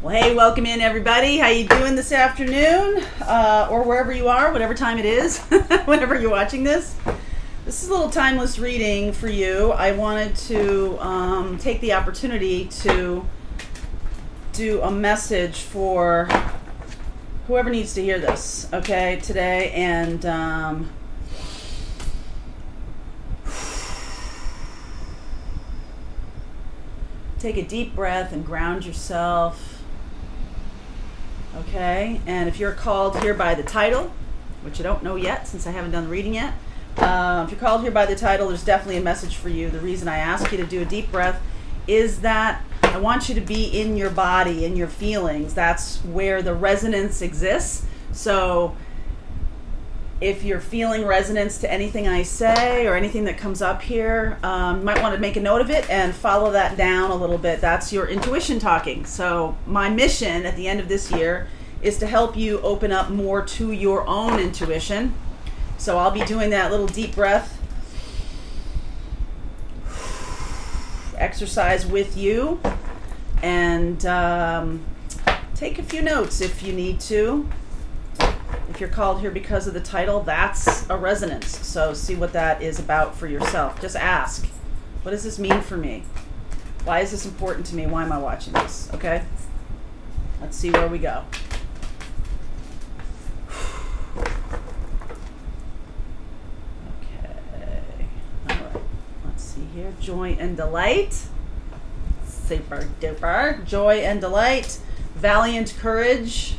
Well, hey, welcome in everybody. How you doing this afternoon? Or wherever you are, whatever time it is, whenever you're watching this. This is a little timeless reading for you. I wanted to take the opportunity to do a message for whoever needs to hear this, okay, today. And take a deep breath and ground yourself. Okay, and if you're called here by the title, which I don't know yet since I haven't done the reading yet, if you're called here by the title, there's definitely a message for you. The reason I ask you to do a deep breath is that I want you to be in your body, in your feelings. That's where the resonance exists. So if you're feeling resonance to anything I say or anything that comes up here, you might want to make a note of it and follow that down a little bit. That's your intuition talking. So my mission at the end of this year is to help you open up more to your own intuition. So I'll be doing that little deep breath exercise with you, and take a few notes if you need to. If you're called here because of the title, that's a resonance. So see what that is about for yourself. Just ask, what does this mean for me? Why is this important to me? Why am I watching this? Okay? Let's see where we go. Okay. All right. Let's see here. Joy and delight. Super duper. Joy and delight. Valiant courage.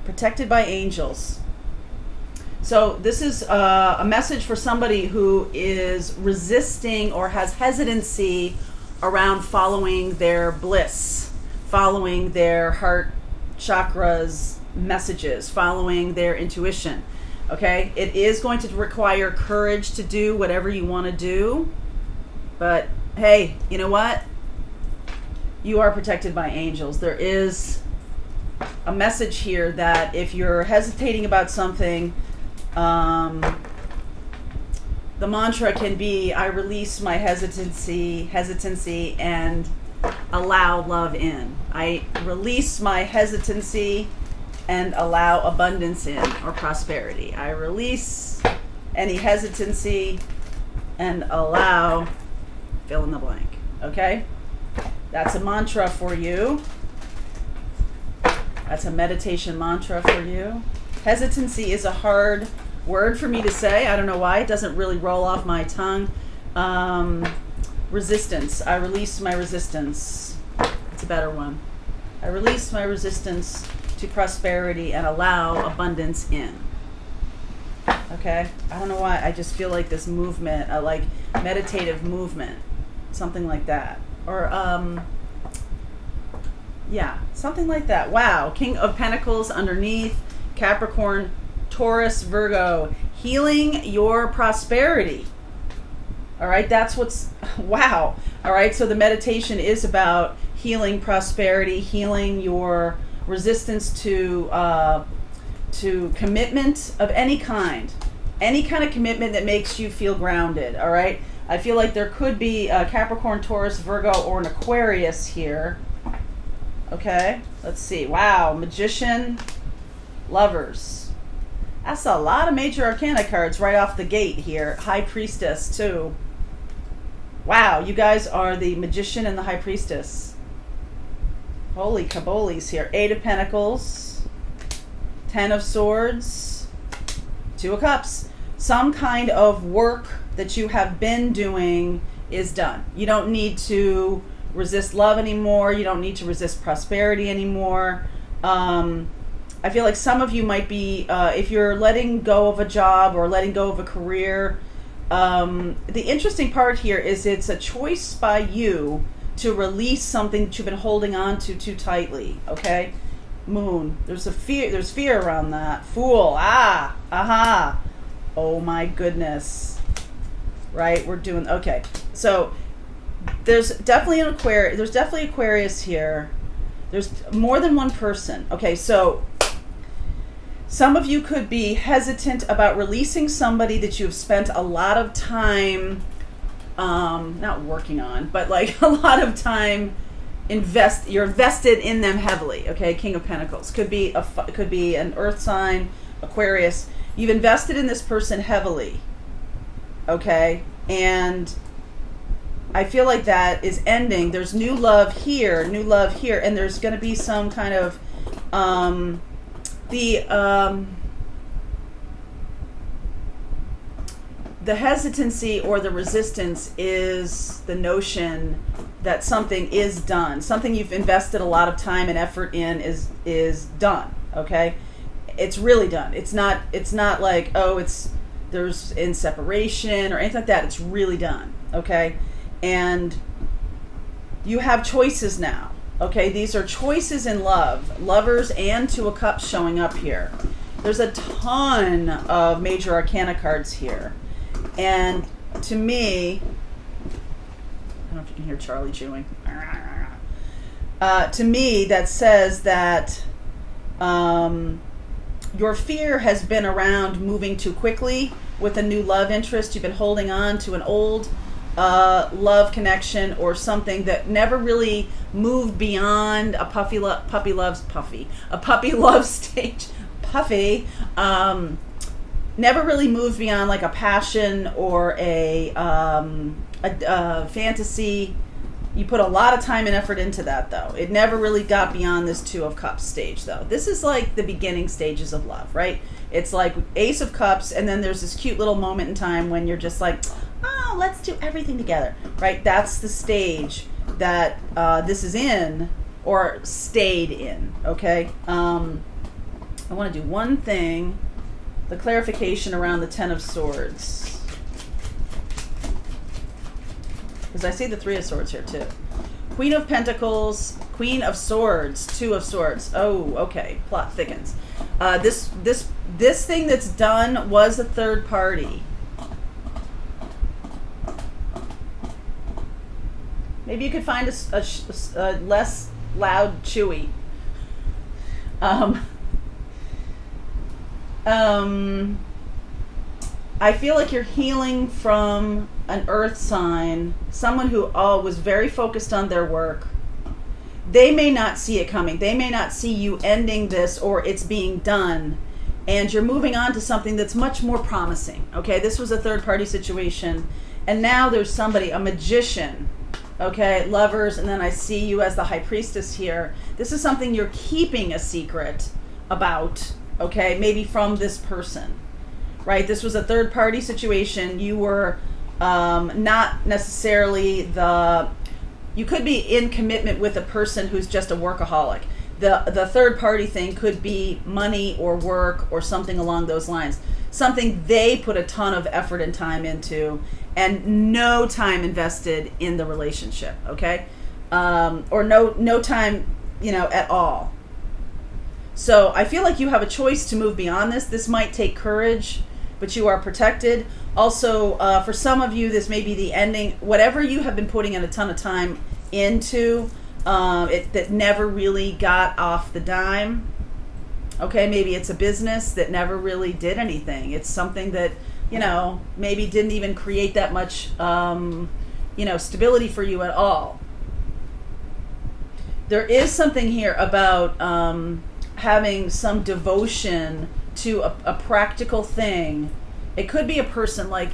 Protected by angels. So this is a message for somebody who is resisting or has hesitancy around following their bliss, following their heart chakras messages, following their intuition. Okay, it is going to require courage to do whatever you want to do, but hey, you know what? You are protected by angels. There is a message here that if you're hesitating about something, the mantra can be, I release my hesitancy and allow love in. I release my hesitancy and allow abundance in, or prosperity. I release any hesitancy and allow fill in the blank. Okay? That's a mantra for you. That's a meditation mantra for you. Hesitancy is a hard word for me to say. I don't know why. It doesn't really roll off my tongue. Resistance. I release my resistance. It's a better one. I release my resistance to prosperity and allow abundance in. Okay? I don't know why. I just feel like this movement, like meditative movement. Something like that. Or, yeah, something like that. Wow. King of Pentacles underneath. Capricorn, Taurus, Virgo. Healing your prosperity. All right, that's what's... Wow. All right, so the meditation is about healing prosperity, healing your resistance to commitment of any kind. Any kind of commitment that makes you feel grounded, all right? I feel like there could be a Capricorn, Taurus, Virgo, or an Aquarius here. Okay, let's see. Wow, Magician, Lovers. That's a lot of major arcana cards right off the gate here. High Priestess, too. Wow, you guys are the Magician and the High Priestess. Holy cabolies here. Eight of Pentacles, Ten of Swords, Two of Cups. Some kind of work that you have been doing is done. You don't need to resist love anymore. You don't need to resist prosperity anymore. I feel like some of you might be, if you're letting go of a job or letting go of a career, the interesting part here is it's a choice by you to release something that you've been holding on to too tightly. Okay? Moon. There's fear around that. Fool. Aha. Oh my goodness. Right? We're doing, okay. So there's definitely Aquarius here. There's more than one person. Okay, so some of you could be hesitant about releasing somebody that you've spent a lot of time not working on, but like a lot of time you're invested in them heavily. Okay, King of Pentacles could be an earth sign, Aquarius. You've invested in this person heavily. Okay, and I feel like that is ending. There's new love here, and there's going to be some kind of the hesitancy or the resistance is the notion that something is done. Something you've invested a lot of time and effort in is done. Okay, it's really done. It's not like, oh, there's in separation or anything like that. It's really done. Okay, and you have choices now. Okay, these are choices in love. Lovers and Two of Cups showing up here. There's a ton of major arcana cards here. And to me, I don't know if you can hear Charlie chewing. To me, that says that your fear has been around moving too quickly with a new love interest. You've been holding on to an old love connection or something that never really moved beyond a puppy love stage. Puffy. Never really moved beyond like a passion or a fantasy. You put a lot of time and effort into that, though. It never really got beyond this Two of Cups stage, though. This is like the beginning stages of love, right? It's like Ace of Cups, and then there's this cute little moment in time when you're just like, oh, let's do everything together, right? That's the stage that this is in or stayed in, okay? I want to do one thing. The clarification around the Ten of Swords. Because I see the Three of Swords here too. Queen of Pentacles, Queen of Swords, Two of Swords. Oh, okay. Plot thickens. This thing that's done was a third party. Maybe you could find a less loud Chewy. I feel like you're healing from an earth sign, someone who was very focused on their work. They may not see it coming. They may not see you ending this or it's being done. And you're moving on to something that's much more promising. Okay, this was a third party situation. And now there's somebody, a magician. Okay, lovers, and then I see you as the high priestess here. This is something you're keeping a secret about. Okay, maybe from this person, right? This was a third party situation. You were not necessarily you could be in commitment with a person who's just a workaholic. The third party thing could be money or work or something along those lines. Something they put a ton of effort and time into and no time invested in the relationship, okay? Or no time, at all. So I feel like you have a choice to move beyond this. This might take courage, but you are protected. Also, for some of you, this may be the ending. Whatever you have been putting in a ton of time into, that never really got off the dime. Okay, maybe it's a business that never really did anything. It's something that, maybe didn't even create that much, stability for you at all. There is something here about having some devotion to a practical thing. It could be a person, like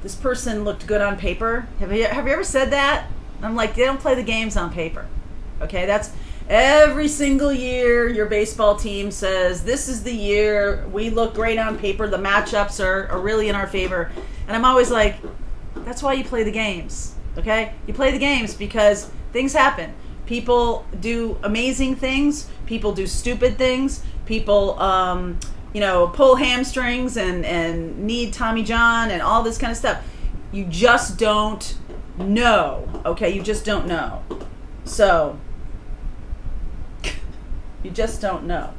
this person looked good on paper. Have you ever said that? I'm like, they don't play the games on paper. Okay, that's every single year your baseball team says, this is the year we look great on paper. The matchups are really in our favor. And I'm always like, that's why you play the games. Okay, you play the games because things happen. People do amazing things. People do stupid things. People, pull hamstrings and need Tommy John and all this kind of stuff. You just don't know. Okay, you just don't know. So, you just don't know.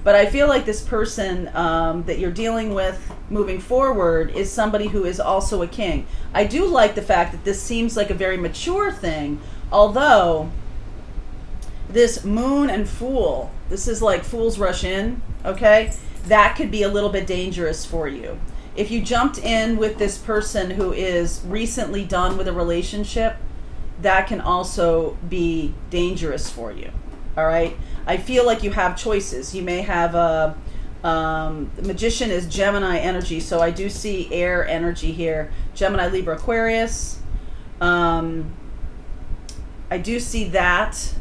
But I feel like this person that you're dealing with moving forward is somebody who is also a king. I do like the fact that this seems like a very mature thing. Although, this moon and fool, this is like fools rush in, okay? That could be a little bit dangerous for you. if you jumped in with this person who is recently done with a relationship, that can also be dangerous for you. All right. I feel like you have choices. You may have the Magician is Gemini energy, so I do see air energy here. Gemini, Libra, Aquarius. I do see that.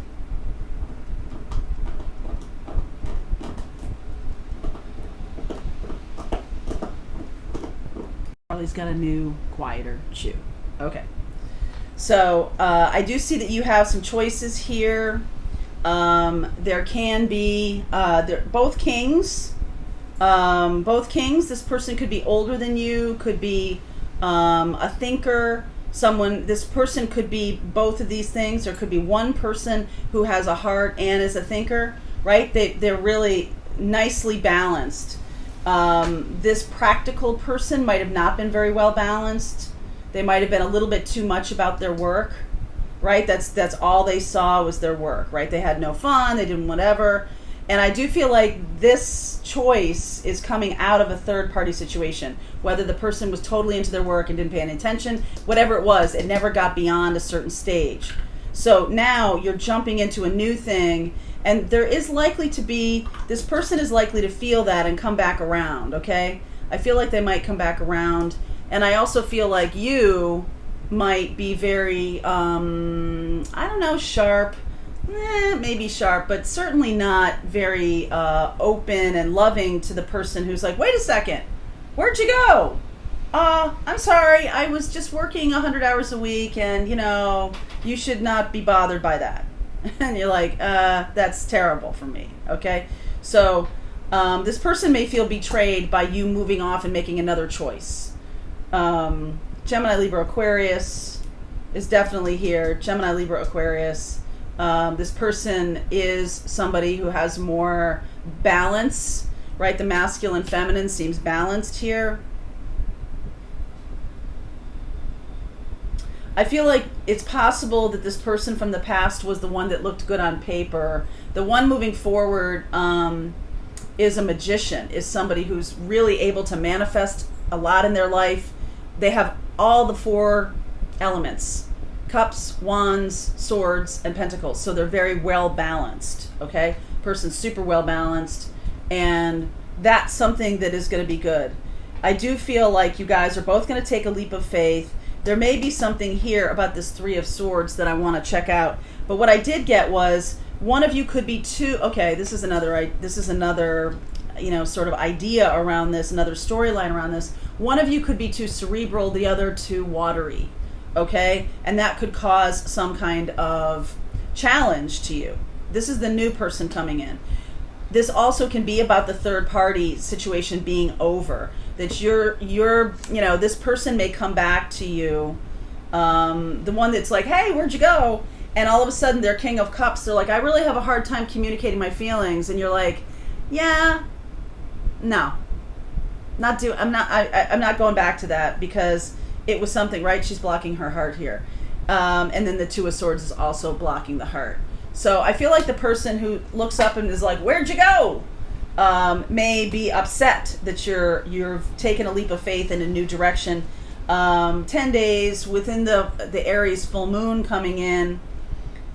Charlie's got a new, quieter shoe. Okay. So I do see that you have some choices here. There can be both kings. Both kings. This person could be older than you, could be a thinker. This person could be both of these things. There could be one person who has a heart and is a thinker, right? They're really nicely balanced. This practical person might have not been very well balanced. They might have been a little bit too much about their work, right? That's all they saw was their work, right? They had no fun, they didn't whatever. And I do feel like this choice is coming out of a third party situation, whether the person was totally into their work and didn't pay any attention, whatever it was, it never got beyond a certain stage. So now you're jumping into a new thing, and there is likely to be, this person is likely to feel that and come back around, okay? I feel like they might come back around. And I also feel like you might be very, I don't know, sharp. Maybe sharp, but certainly not very open and loving to the person who's like, wait a second, where'd you go? I'm sorry, I was just working 100 hours a week, and you should not be bothered by that. And you're like, that's terrible for me, okay? So this person may feel betrayed by you moving off and making another choice. Gemini, Libra, Aquarius is definitely here. Gemini, Libra, Aquarius. This person is somebody who has more balance, right? The masculine, feminine seems balanced here. I feel like it's possible that this person from the past was the one that looked good on paper. The one moving forward is a magician, is somebody who's really able to manifest a lot in their life. They have all the 4 elements: cups, wands, swords, and pentacles. So they're very well balanced, okay? Person's super well balanced, and that's something that is going to be good. I do feel like you guys are both going to take a leap of faith. There may be something here about this 3 of Swords that I want to check out. But what I did get was one of you could be too, okay, this is another sort of idea around this, another storyline around this. One of you could be too cerebral, the other too watery, okay? And that could cause some kind of challenge to you. This is the new person coming in. This also can be about the third party situation being over. That this person may come back to you, the one that's like, hey, where'd you go? And all of a sudden they're King of Cups. They're like, I really have a hard time communicating my feelings. And you're like, yeah, no, I'm not going back to that because it was something, right? She's blocking her heart here. And then the 2 of Swords is also blocking the heart. So I feel like the person who looks up and is like, where'd you go? May be upset that you've taken a leap of faith in a new direction. 10 days within the Aries full moon coming in.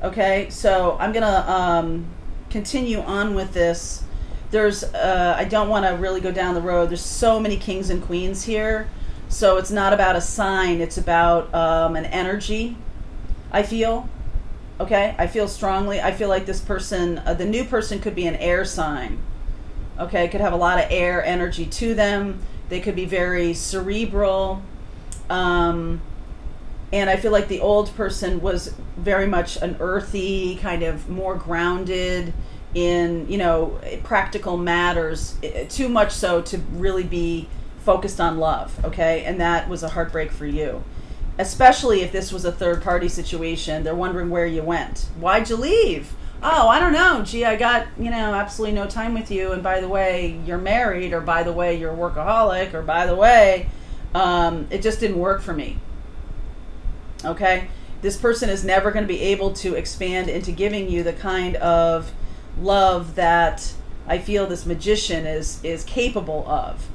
Okay, so I'm gonna continue on with this. There's I don't want to really go down the road. There's so many kings and queens here, so it's not about a sign. It's about an energy. I feel. Okay, I feel strongly. I feel like this person, the new person, could be an air sign. Okay, could have a lot of air energy to them. They could be very cerebral. And I feel like the old person was very much an earthy, kind of more grounded in, practical matters, too much so to really be focused on love, okay? And that was a heartbreak for you. Especially if this was a third party situation. They're wondering where you went. Why'd you leave? Oh, I don't know. Gee, I got, absolutely no time with you. And by the way, you're married, or by the way, you're a workaholic, or by the way, it just didn't work for me. Okay? This person is never going to be able to expand into giving you the kind of love that I feel this magician is capable of.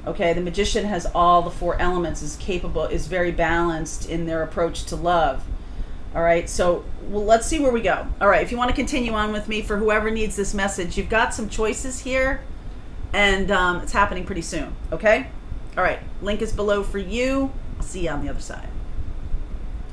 Okay, the Magician has all the 4 elements, is capable, is very balanced in their approach to love. All right, so let's see where we go. All right, if you want to continue on with me, for whoever needs this message, you've got some choices here, and it's happening pretty soon, okay? All right, link is below for you. I'll see you on the other side.